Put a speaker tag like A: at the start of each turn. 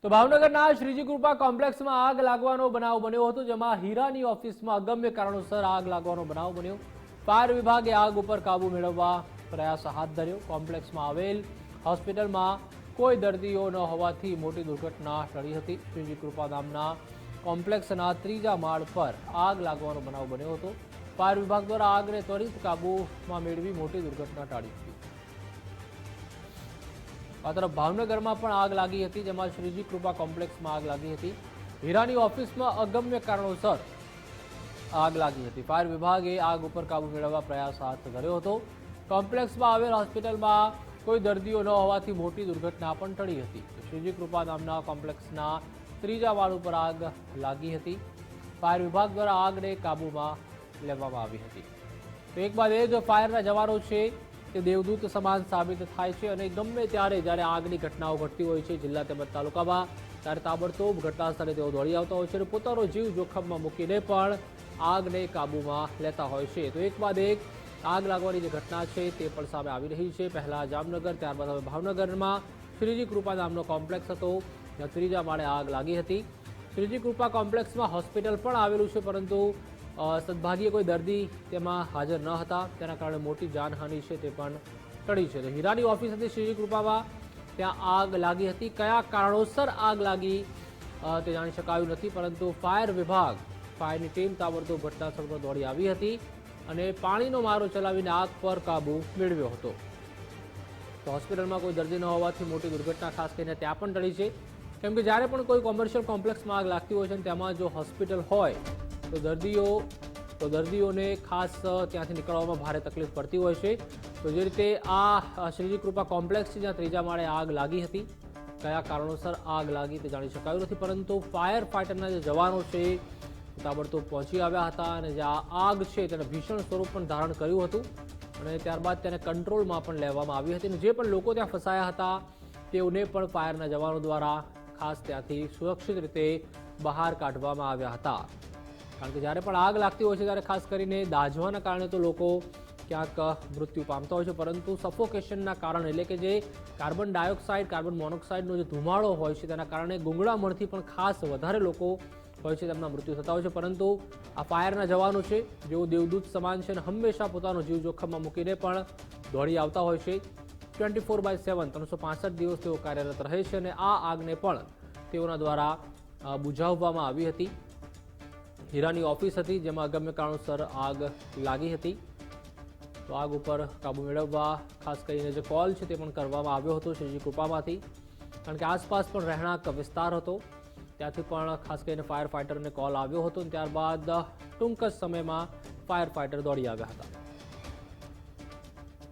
A: તો ભાવનગરના શ્રીજી કૃપા કોમ્પ્લેક્સમાં આગ લાગવાનો બનાવ બન્યો હતો, જેમાં હીરાની ઓફિસમાં અગમ્ય કારણોસર આગ લાગવાનો બનાવ બન્યો। ફાયર વિભાગે આગ ઉપર કાબુ મેળવવા પ્રયાસ હાથ ધર્યો। કોમ્પ્લેક્સમાં આવેલ હોસ્પિટલમાં કોઈ દર્દીઓ ન હોવાથી મોટી દુર્ઘટના ટળી હતી। શ્રીજી કૃપા નામના કોમ્પ્લેક્સના ત્રીજા માળ પર આગ લાગવાનો બનાવ બન્યો હતો। ફાયર વિભાગ દ્વારા આગને ત્વરિત કાબૂમાં મેળવી મોટી દુર્ઘટના ટાળી હતી। આ તરફ ભાવનગરમાં પણ આગ લાગી હતી, જેમાં શ્રીજી કૃપા કોમ્પ્લેક્સમાં આગ લાગી હતી। હીરાની ઓફિસમાં અગમ્ય કારણોસર આગ લાગી હતી। ફાયર વિભાગે આગ ઉપર કાબુ મેળવવા પ્રયાસ હાથ ધર્યો હતો। કોમ્પ્લેક્સમાં આવેલ હોસ્પિટલમાં કોઈ દર્દીઓ ન હોવાથી મોટી દુર્ઘટના પણ ટળી હતી। શ્રીજી કૃપા નામના કોમ્પ્લેક્સના ત્રીજા માળ ઉપર આગ લાગી હતી। ફાયર વિભાગ દ્વારા આગને કાબૂમાં લેવામાં આવી હતી। તો એક બાદ એક ફાયરના જવાનો છે તે દેવદૂત સમાન સાબિત થાય છે અને ગમે ત્યારે જ્યારે આગની ઘટનાઓ ઘટતી હોય છે જિલ્લા તેમજ તાલુકામાં, ત્યારે તાબડતોબ ઘટના સ્થળે તેઓ દોડી આવતા હોય છે અને પોતાનો જીવ જોખમમાં મૂકીને પણ આગને કાબૂમાં લેતા હોય છે। તો એક બાદ એક આગ લાગવાની જે ઘટના છે તે પણ સામે આવી રહી છે। પહેલા જામનગર, ત્યારબાદ હવે ભાવનગરમાં શ્રીજી કૃપા નામનો કોમ્પ્લેક્સ હતો, જ્યાં ત્રીજા માળે આગ લાગી હતી। શ્રીજી કૃપા કોમ્પ્લેક્સમાં હોસ્પિટલ પણ આવેલું છે, પરંતુ સદભાગ્યે કોઈ દર્દી તેમાં હાજર ન હતા, તેના કારણે મોટી જાનહાનિ છે તે પણ ટળી છે। તો હીરાની ઓફિસ હતી શ્રીજી કૃપામાં, ત્યાં આગ લાગી હતી। કયા કારણોસર આગ લાગી તે જાણી શકાયું નથી, પરંતુ ફાયરની ટીમ તાબડતોબ ઘટનાસ્થળ પર દોડી આવી હતી અને પાણીનો મારો ચલાવીને આગ પર કાબૂ મેળવ્યો હતો। તો હોસ્પિટલમાં કોઈ દર્દી ન હોવાથી મોટી દુર્ઘટના ખાસ કરીને ત્યાં પણ ટળી છે, કેમ કે જ્યારે પણ કોઈ કોમર્શિયલ કોમ્પ્લેક્સમાં આગ લાગતી હોય છે અને તેમાં જો હોસ્પિટલ હોય તો દર્દીઓને ખાસ ત્યાંથી નીકળવામાં ભારે તકલીફ પડતી હોય છે। તો જે રીતે આ શ્રીજી કૃપા કોમ્પ્લેક્સ છે, જ્યાં ત્રીજા માળે આગ લાગી હતી, કયા કારણોસર આગ લાગી તે જાણી શકાયું નથી, પરંતુ ફાયર ફાઇટરના જે જવાનો છે તાબડતોબ પહોંચી આવ્યા હતા અને જે આગ છે તેને ભીષણ સ્વરૂપ પણ ધારણ કર્યું હતું અને ત્યારબાદ તેને કંટ્રોલમાં પણ લેવામાં આવી હતી અને જે પણ લોકો ત્યાં ફસાયા હતા તેઓને પણ ફાયરના જવાનો દ્વારા ખાસ ત્યાંથી સુરક્ષિત રીતે બહાર કાઢવામાં આવ્યા હતા। કારણ કે જ્યારે પણ આગ લાગતી હોય છે ત્યારે ખાસ કરીને દાઝવાના કારણે તો લોકો ક્યાંક મૃત્યુ પામતા હોય છે, પરંતુ સફોકેશનના કારણે, એટલે કે જે કાર્બન ડાયોક્સાઇડ, કાર્બન મોનોક્સાઇડનો જે ધુમાડો હોય છે તેના કારણે ગુંગળામણથી પણ ખાસ વધારે લોકો હોય છે તેમના મૃત્યુ થતા હોય છે। પરંતુ આ ફાયરના જવાનો છે જેઓ દેવદૂત સમાન છે અને હંમેશા પોતાનો જીવ જોખમમાં મૂકીને પણ દોડી આવતા હોય છે। 24/7 365 દિવસ તેઓ કાર્યરત રહે છે અને આ આગને પણ તેઓના દ્વારા બુઝાવવામાં આવી હતી। હીરાની ઓફિસ હતી, જેમાં અગમ્ય કારણોસર આગ લાગી હતી। તો આગ ઉપર કાબુ મેળવવા ખાસ કરીને જે કોલ છે તે પણ કરવામાં આવ્યો હતો શ્રીજી કૃપામાંથી, કારણ કે આસપાસ પણ રહેણાંક વિસ્તાર હતો, ત્યાંથી પણ ખાસ કરીને ફાયર ફાઇટરને કોલ આવ્યો હતો અને ત્યારબાદ ટૂંક જ સમયમાં ફાયર ફાઇટર દોડી આવ્યા હતા।